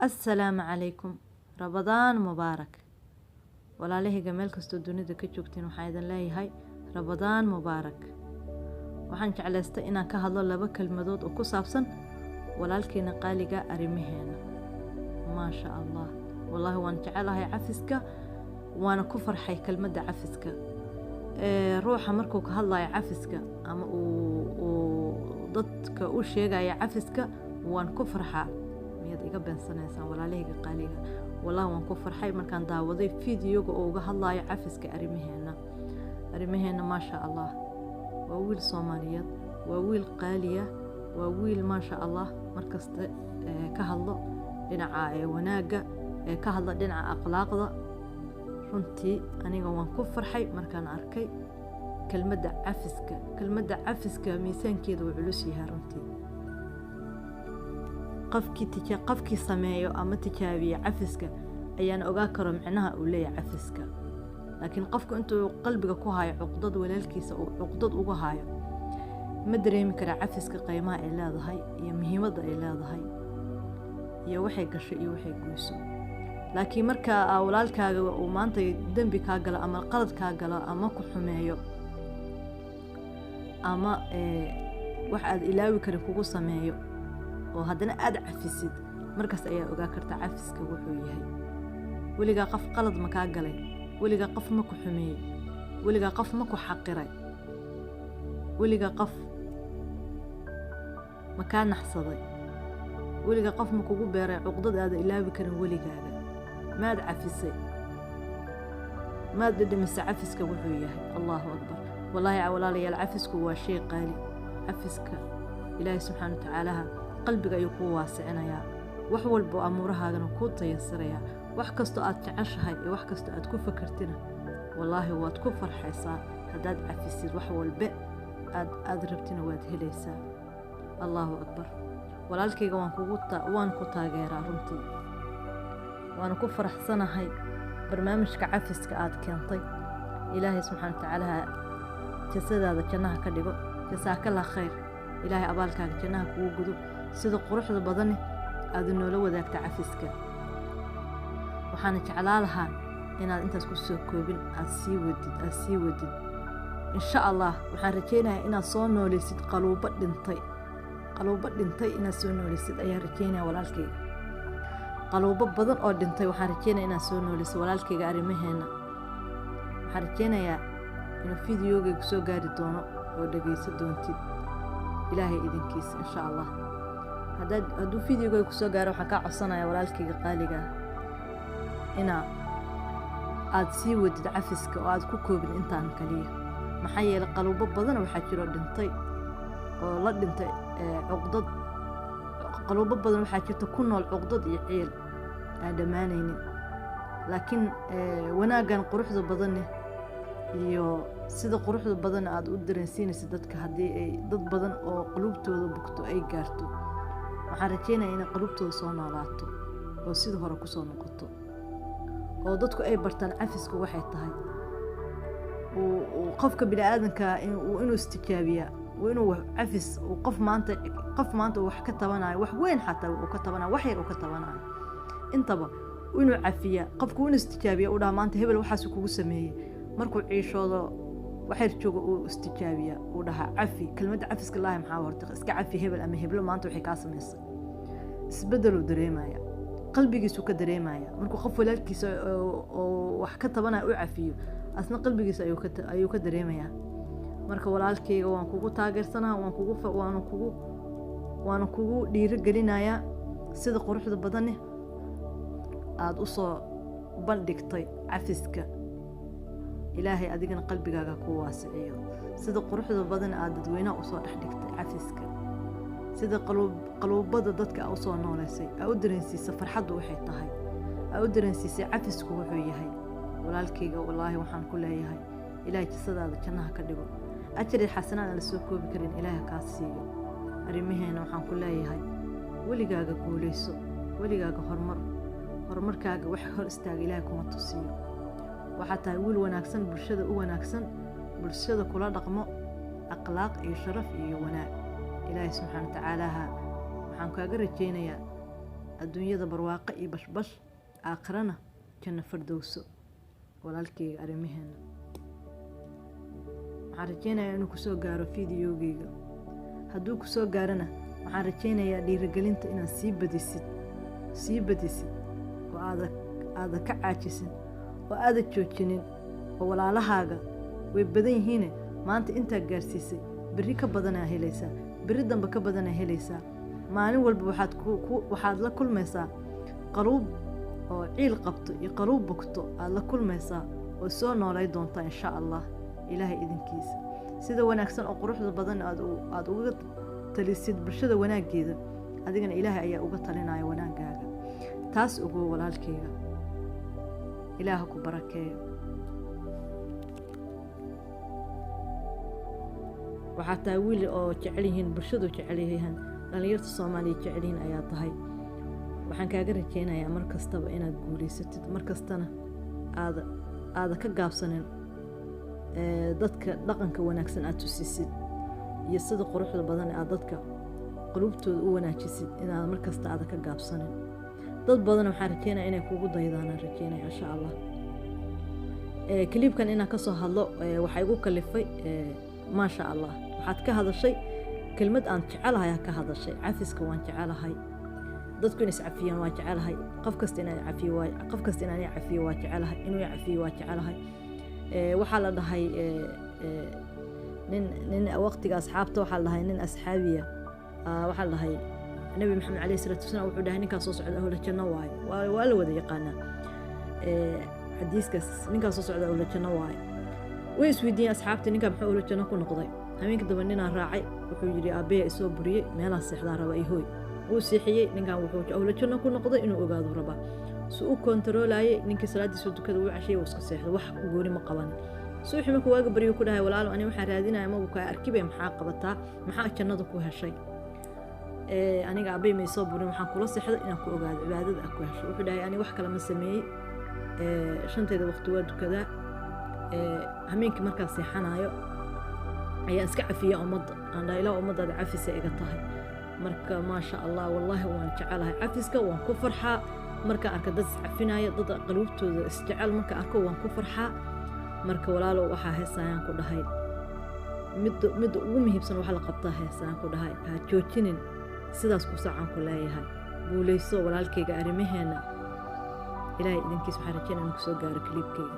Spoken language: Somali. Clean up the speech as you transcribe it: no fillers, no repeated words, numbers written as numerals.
السلام عليكم رمضان مبارك walaalahayga meel kastoo dunida ka joogtiin waxaan idin leeyahay Ramadaan mubaarak waxaan jeclaystay inaan ka hadlo laba kelmadood oo ku saabsan walaalkeena qaaliga arimaheena ma sha Allah wallahi waan jecelahay cafiska waana ku farxay kelmadda cafiska ruuxa markuu ka hadlayo cafiska ama uu dadka u sheegayo cafiska waan ku farxaa miyad iga beensanaysan walaalahayga qaaliga والله وانكو فرحي مركان داودي فيديو اوغا هادلايو عفسكا اريمهينا ما شاء الله وويل صوماليات وويل قالية وويل ما شاء الله مركز كهالله دينعا وناقة كهالله دينعا اقلاقضة runtii aniga waan ku farxay markaan arkay kelmadda cafiska miisaankeedu wuu culus yahay runtii qofkii sameeyo ama tijaabiyo cafiska ayaan ogaa karo macnaha uu leeyahay cafiska laakiin qofku intuu qalbiga ku hayo cuqdad walaalkiisa uu cuqdad uga hayo ma dareemi kara cafiska qiimaha ay leedahay iyo muhiimadda ay leedahay iyo waxay gashay iyo waxay goyso laakiin marka walaalkaaga uu maanta dambi ka galo ama qalad ka galo ama ku xumeeyo ama wax aad ilaawi karin kugu sameeyo oo haddana aad cafisid markaas ayaa ogaa karta cafiska wuxuu yahay weligaa qof qalad ma kaa galay weligaa qof ma ku xumeeyey weligaa qof ma ku xaqiray weligaa qof ma kaa naxsaday weligaa qof ma kugu beeray cuqdad aad ilaawi karin weligaaga maad cafisay maad dhadhamisay cafiska wuxuu yahay allahu akbar wallaahi walaalayaal cafisku waa shay qaali cafiska ilaahay subxaana wa tacaala qalbiga ayuu ku waasicinayaa wax walba amuurahaagana ku tayassiraya wax kasto aad jeceshahay iyo wax kasto aad ku fakartina wallahi waad ku farxaysaa hadaad cafisid wax walba aad rabtina waad helaysaa allahu akbar walaalkayga waan ku taageeraa runtii waan ku faraxsanahay barnaamijka cafiska aad keentay ilaahay subxaana wa tacaala jasadaada jannaha ka dhigo jazaakalla khayr ilaahay abaalkaaga jannaha kugu gudo sida quruxda badan aad noola wadaagta cafiska waxaan jeclaa lahaa inaad intaas ku soo koobin aad sii wadid insha Allah waxaan rajeynayaa inaad soo nooleysid qaluuba dhintay inaad soo nooleysid ayaan rajeynayaa walaalkayga qaluuba badan oo dhintay waxaan rajeynayaa inaad soo nooleysid walaalkayga arimaheena waxaan rajeynayaa inuu fiidiyogaygu soo gaari doono oo dhageysan doontid ilaahay idinkiisa insha Allah hadduu fiidiyogayga ku soo gaaro waxaan kaa codsanayaa walaalkayga qaaliga aad sii wadid cafiska oo aad ku koobin intaan kaliya maxaa yeelay qaluubo badan waxaa jiro dhintay oo la dhintay cuqdad qaluubo badan waxaa jirta ku nool cuqdad iyo ciil aan dhammaanaynin laakiin wanaaggan quruxda badan iyo sida quruxda badan aad u dareensiinaysid dadka haddii ay dad badan oo qalubtooda bugto ay gaarto waxaan rajeynayaa inay qalubtooda soo noolaato oo sida hore ku soo noqoto oo dadku ay bartaan cafisku waxay tahay qofka bini'aadanka inuu istijaabiyaa inuu cafis qof maanta wax ka tabanayo wax weyn xataa uu ka tabanayo wax yar uu ka tabanayo intaba inuu cafiyaa qofku inuu istijaabiyaa uu dhaha maanta hebel waxaas kugu sameeyey markuu ciishoodo waxay joogo uu istijaabiyaa uu dhaha cafi kelmadda cafiska ilaahay maxaa horta iska cafi hebel ama heblo maanta waxay ka sameysay isbedelu dareemaya qalbigiisu ka dareemaya markuu qof walaalkiisa oo wax ka tabanayo u cafiyo asna qalbigiisa ayuu ka dareemaya marka walaalkayga waan kugu taageersanaa waan kugu dhiirigelinayaa sida quruxda badan aad u soo bandhigtay cafiska ilaahay adigana qalbigaaga ku waasiciyo sida quruxda badan aad dadweynaha u soo dhigtay cafiska sida qaluubada dadka u soo nooleysay aad u dareensiisay farxaddu waxay tahay aad u dareensiisay cafisku wuxuu yahay walaalkayga wallaahi waxaan ku leeyahay ilaahay jasadaada jannaha ka dhigo ajri xasanaad aan soo koobi karin ilaahay ka siiyo arimaheena waxaan ku leeyahay weligaaga guuleyso weligaaga horumarkaaga wax hor istaaga ilaahay kuma tusiyo waxaa tahay wiil wanaagsan bulshada u wanaagsan bulshada kula dhaqmo akhlaaq iyo sharaf iyo wanaag ilaahay subxaana wa tacaala waxaan kaaga rajeynayaa adduunyada barwaaqo iyo bashbash aakhirana janno firdowso walaalkayga arrimaheena waxaan rajaynayaa inuu kusoo gaaro fiidiyogeyga hadduu kusoo gaarana waxaan rajaynayaa dhiirigelinta inaad sii badisid oo aada ka caajisin oo aada joojinin oo walaalahaaga way badan yihiine maanta intaa gaarsiisay berri ka badanaa helaysaa berri dambe ka badanaa helaysaa maalin walba waxaad la kulmaysaa qaluub oo ciil qabto iyo qaluub bogto aad la kulmaysaa oo soo noolay doontaa insha allah ilaahay idinkiisa sida wanaagsan oo quruxda badan aad uga talisid bulshada wanaaggeeda adigana ilaahay ayaa uga talinaya wanaagaaga taas ogow walaalkayga ilaaha ku barakeeyo waxaa tahay wiil oo jecel yihiin bulshadu jecel yihiin dhalinyarta Soomaaliya jecel yihiin ayaa tahay waxaan kaaga rajaynayaa mar kastaba inaad guuleysatid mar kastana aada ka gaabsanin dadka dhaqanka wanaagsan aad tusisid iyo sida quruxda badan aad dadka qulubtooda u wanaajisid inaad mar kasta aada ka gaabsanin dad badan waxaan rajaynayaa inay kugu daydaan rajaynaya insha Allah kliibkan inaan ka soo hadlo waxa igu kalifay maasha Allah waxaad ka hadashay kelmad aan jecelahay ka hadashay cafiska waan jecelahay dadku inay iscafiyaan waa jecelahay qof kasta inay cafiyo waa jecelahay inuu cafiyo waa jecelahay waxaa la dhahay nin waqtiga asxaabta waxaa la dhahay nin asxaabiya waxaa la dhahay nabi maxamed calayhi salaatu wasalaam wuxuu dhahay ninkaas soo socda ahla janno waaye waa la wada yaqaanaa xadiiskaas ninkaas soo socda ahla janno waaye way isweydiiyeen asxaabtii ninkaa muxuu ahla janno ku noqday habeenka daba ninaa raacay wuxuu yidhi aabbeya isoo buriyey meelaha seexdaa raba iyo hooy wuu seexiyey ninkan wuxuu ahla janno ku noqday inuu ogaado rabaa su u kontaroolaayay ninkii salaadiisa dukada uu cashiyay iska seexday wax gooni ma qaban suuxi markuu waaga bariyo ku dhahay walaalo ani waxaan raadinayaa magu kaa arkibay maxaa qabataa maxaa jannada ku heshay aniga aabay ma soo burin waxaan kula seexday inaan ku ogaado cibaadada ku hesho wuxuu dhahay ani wax kale ma sameeyay shanteeda waqti waa dukadaa hameenkii markaa seexanayo ayaa iska cafiya ummadda aan dhahay ilaa ummaddaada cafisa iga tahay marka maasha Allah wallahi waan jecelahay cafiska waan ku farxaa marka arka dad iscafinaya dad qaluubtooda isjecel marka arko waan ku farxaa marka walaalo waxa heesayaan ku dhahay mid ugu muhiimsan waxa la qabtaa heesayaan ku dhahay ha joojinin sidaas ku saacan ku leeyahay guuleyso walaalkayga arrimaheena ilaahay idinkiis waxa rajaynayaa inuu soo gaaro kliibkayga